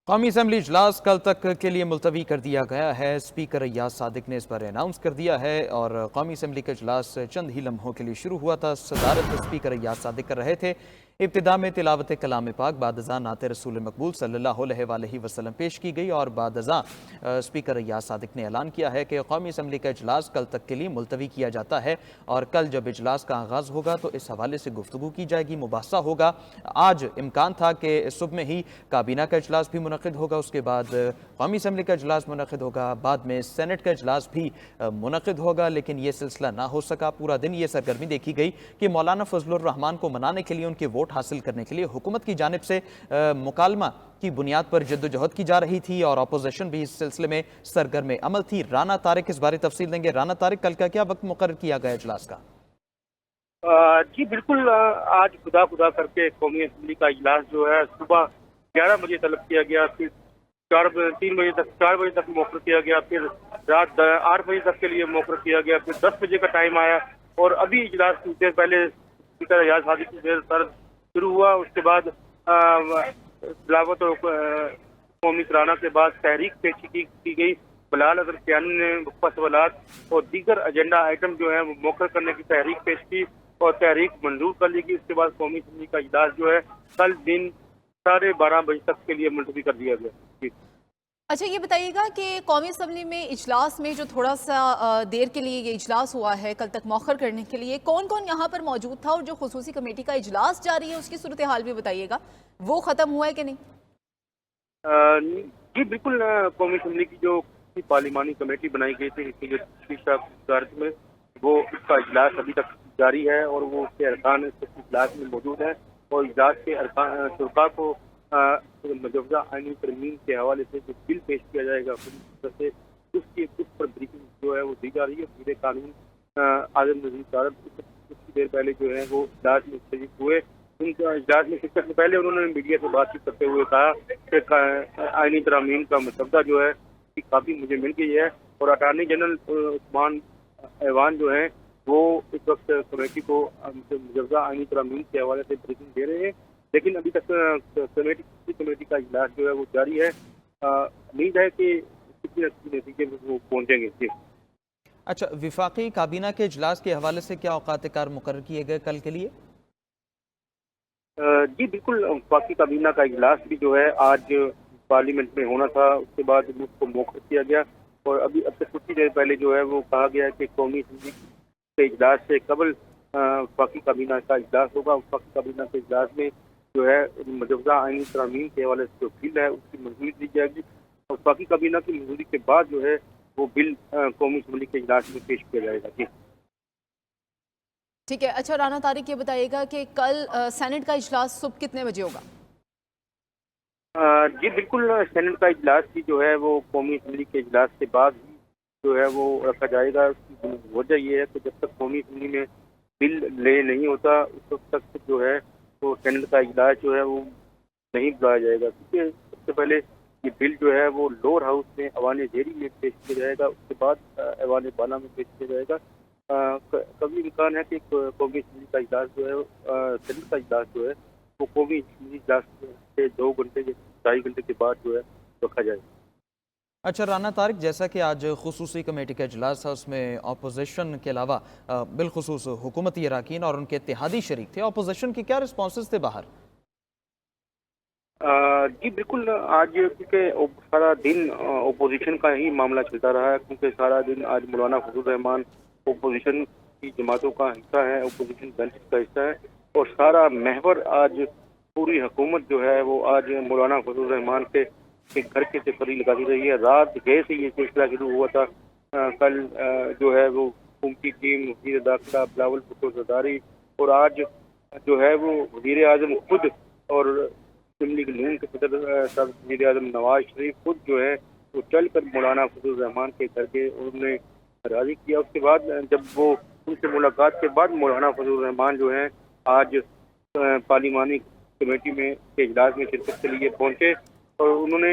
قومی اسمبلی اجلاس کل تک کے لیے ملتوی کر دیا گیا ہے۔ اسپیکر ایاز صادق نے اس پر اناؤنس کر دیا ہے اور قومی اسمبلی کا اجلاس چند ہی لمحوں کے لیے شروع ہوا تھا۔ صدارت اسپیکر ایاز صادق کر رہے تھے۔ ابتدا میں تلاوت کلام پاک، بعد ازاں نعت رسول مقبول صلی اللہ علیہ وآلہ وسلم پیش کی گئی اور بعد ازاں اسپیکر ایاز صادق نے اعلان کیا ہے کہ قومی اسمبلی کا اجلاس کل تک کے لیے ملتوی کیا جاتا ہے اور کل جب اجلاس کا آغاز ہوگا تو اس حوالے سے گفتگو کی جائے گی، مباحثہ ہوگا۔ آج امکان تھا کہ صبح میں ہی کابینہ کا اجلاس بھی منعقد ہوگا، اس کے بعد قومی اسمبلی کا اجلاس منعقد ہوگا، بعد میں سینٹ کا اجلاس بھی منعقد ہوگا، لیکن یہ سلسلہ نہ ہو سکا۔ پورا دن یہ سرگرمی دیکھی گئی کہ مولانا فضل الرحمان کو منانے کے لیے، ان کے ووٹ حاصل کرنے کے لیے حکومت کی جانب سے مکالمہ کی بنیاد پر جدوجہد کی جا رہی تھی اور اپوزیشن بھی اس سلسلے میں سرگرم عمل تھی۔ رانا طارق اس بارے تفصیل دیں گے۔ رانا طارق، کل کا کیا وقت مقرر کیا گیا اجلاس کا؟ جی بالکل، آج خدا کر کے قومی اسمبلی کا اجلاس جو ہے صبح 11 بجے طلب کیا گیا، پھر 4 بجے تک مؤخر کیا گیا، پھر رات 8 بجے تک کے لیے مؤخر کیا گیا، پھر 10 بجے کا ٹائم آیا اور ابھی اجلاس کچھ دیر پہلے اسپیکر ایاز صادق کی دیر سر شروع ہوا۔ اس کے بعد تلاوت اور قومی ترانہ کے بعد تحریک پیشی کی گئی۔ بلال اظہر کیانی نے وقفہ سوالات اور دیگر ایجنڈا آئٹم جو ہیں وہ موخر کرنے کی تحریک پیش کی اور تحریک منظور کر لی گئی۔ اس کے بعد قومی اسمبلی کا اجلاس جو ہے کل دن 12:30 بجے تک کے لیے ملتوی کر دیا گیا۔ جی اچھا، یہ بتائیے گا کہ قومی اسمبلی میں اجلاس میں جو تھوڑا سا دیر کے لیے یہ اجلاس ہوا ہے کل تک مؤخر کرنے کے لیے، کون کون یہاں پر موجود تھا اور جو خصوصی کمیٹی کا اجلاس جاری ہے اس کی صورتحال بھی بتائیے گا، وہ ختم ہوا ہے کہ نہیں؟ جی بالکل، قومی اسمبلی کی جو پارلیمانی کمیٹی بنائی گئی تھی صدارت میں، وہ اس کا اجلاس ابھی تک جاری ہے اور وہ اس کے ارکان اس اجلاس میں موجود ہیں اور اجلاس کے ارکان شرکاء کو مجوزہ آئینی ترمیم کے حوالے سے جو بل پیش کیا جائے گا سے اس پر بریفنگ جو ہے وہ دی جا رہی ہے۔ وزیر قانون اعظم نذیر صادق کچھ دیر پہلے جو ہے وہ اجلاس میں شریک ہوئے۔ ان کا اجلاس میں شرکت سے پہلے انہوں نے میڈیا سے بات چیت کرتے ہوئے کہا کہ آئینی ترامیم کا مسودہ جو ہے کافی مجھے مل گئی ہے اور اٹارنی جنرل عثمان ایوان جو ہیں وہ اس وقت کمیٹی کو مجوزہ آئینی ترامیم کے حوالے سے بریفنگ دے رہے ہیں، لیکن ابھی تک کمیٹی کا اجلاس جو ہے وہ جاری ہے۔ امید ہے کہ کسی نتیجے میں وہ پہنچیں گے۔ جی اچھا، وفاقی کابینہ کے اجلاس کے حوالے سے کیا اوقات کار مقرر کیے گئے کل کے لیے؟ جی بالکل، وفاقی کابینہ کا اجلاس بھی جو ہے آج پارلیمنٹ میں ہونا تھا، اس کے بعد اس کو موخر کیا گیا اور اب سے کچھ ہی دیر پہلے جو ہے وہ کہا گیا ہے کہ قومی اسمبلی کے اجلاس سے قبل وفاقی کابینہ کا اجلاس ہوگا۔ وفاقی کابینہ کے اجلاس میں جو ہے مجوزہ آئینی ترامیم کے حوالے سے جو بل ہے اس کی منظوری دی جائے گی اور وفاقی کابینہ کی منظوری کے بعد جو ہے وہ بل قومی اسمبلی کے اجلاس میں پیش کیا جائے گا۔ جی ٹھیک ہے۔ اچھا رانا طارق، یہ بتائیے گا کہ کل سینٹ کا اجلاس صبح کتنے بجے ہوگا؟ جی بالکل، سینٹ کا اجلاس بھی جو ہے وہ قومی اسمبلی کے اجلاس کے بعد ہی جو ہے وہ رکھا جائے گا۔ اس کی وجہ یہ ہے کہ جب تک قومی اسمبلی میں بل لے نہیں ہوتا اس وقت تک جو ہے وہ سینٹ کا اجلاس جو ہے وہ نہیں بلایا جائے گا، کیونکہ سب سے پہلے یہ بل جو ہے وہ لوور ہاؤس میں ایوان زیری میں پیش کیا جائے گا، اس کے بعد ایوان بالا میں پیش کیا جائے گا۔ کبھی امکان ہے کہ قومی اسمبلی کا اجلاس جو ہے سینٹ کا اجلاس جو ہے وہ قومی اسمبلی اجلاس سے 2 گھنٹے یا 2.5 گھنٹے کے بعد جو ہے رکھا جائے گا۔ اچھا رانا طارق، جیسا کہ آج خصوصی کمیٹی کا اجلاس تھا، اس میں اپوزیشن کے علاوہ بالخصوص حکومتی اراکین اور ان کے اتحادی شریک تھے، اپوزیشن کے کیا رسپانسز تھے باہر؟ جی بالکل، آج کیونکہ سارا دن اپوزیشن کا ہی معاملہ چلتا رہا ہے، کیونکہ سارا دن آج مولانا فضل الرحمان اپوزیشن کی جماعتوں کا حصہ ہے، اپوزیشن بینچ کا حصہ ہے اور سارا محور آج پوری حکومت جو ہے وہ آج مولانا فضل الرحمان کے گھر کے تقرری لگاتی رہی ہے۔ رات گئے سے یہ سلسلہ شروع ہوا تھا۔ کل جو ہے وہ حکومتی ٹیم، وزیر داخلہ بلاول بھٹو زرداری اور آج جو ہے وہ وزیر اعظم خود اور اسمبلی کے نون کے صدر وزیر اعظم نواز شریف خود جو ہے وہ چل کر مولانا فضل الرحمان کے گھر کے انہوں نے راضی کیا۔ اس کے بعد جب وہ ان سے ملاقات کے بعد مولانا فضل الرحمان جو ہے آج پارلیمانی کمیٹی میں کے اجلاس میں شرکت کے لیے پہنچے اور انہوں نے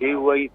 JUI